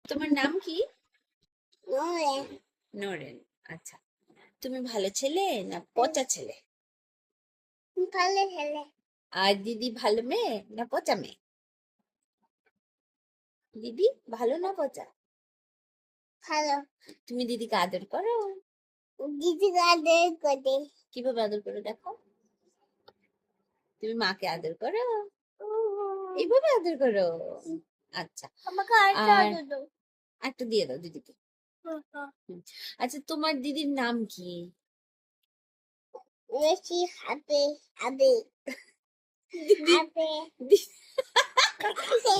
তোমার নাম কি? নরেন। নরেন। আচ্ছা, তুমি ভালো ছেলে না পচা ছেলে? ভালো ছেলে। আর দিদি ভালো মেয়ে না পচা মেয়ে? দিদি ভালো না পচা? ভালো। তুমি দিদিকে আদর করো? দিদি আদর করে। কিভাবে আদর করো দেখো? তুমি মাকে আদর করো? এইভাবে আদর করো? আচ্ছা, আমাকে আরেকটা আর আদর দাও। একটা দিয়ে দাও দিদিকে। হুম। আচ্ছা, তোমার দিদির নাম কি? বেশি হাতে হাতে দিদি হাতে। দি-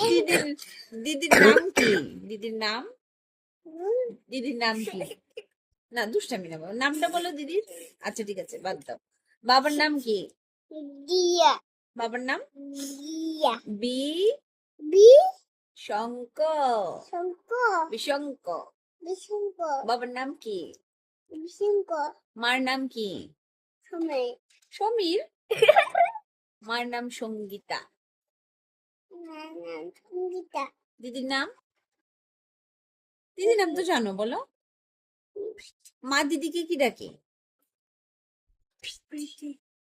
দিদির দিদির নাম কি? দিদির নাম দিদির নাম কি? না, দুষ্টামি না বাবা, নামটা বলো দিদির। আচ্ছা ঠিক আছে, বাদ দাও। বাবার নাম কি? দিয়া বাবার নাম দিয়া বি বি শঙ্কর। শঙ্ক বিশঙ্ক। বিশঙ্ক বাবার নাম কি? বিশঙ্ক মার নাম কি? সময় সমীর। মার নাম সঙ্গীতা। নাম সঙ্গীতা। দিদির নাম? দিদির নাম তো জানো, বলো। মা দিদিকে কি ডাকে?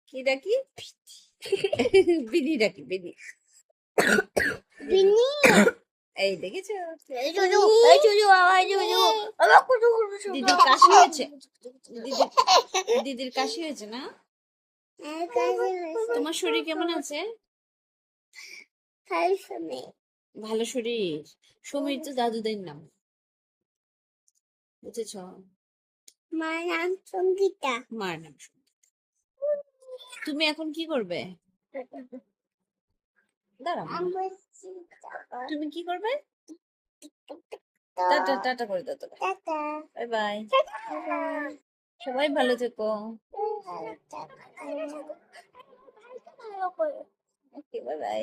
কি ডাকি? বিনি ডাকি, বিনি। বিনি এই দেখেছো? এই জুজু এই জুজু আওয়াজ জুজু আমার কুটু কুটু দিদির কাশি হয়েছে। দিদির কাশি হয়েছে না? তোমার শরীর কেমন আছে? খাই সময় ভালো শরীর। সমীর তো দাদুদের নাম, বুঝেছ? মার নাম সঙ্গীতা। মার নাম সঙ্গীতা। তুমি এখন কি করবে? দাঁড়াও মা। তুমি কি করবে? টাটা টাটা করে দাও তো। Tata bye bye. টাটা। সবাই ভালো থেকো। ভালো করে ওকে, বাই বাই।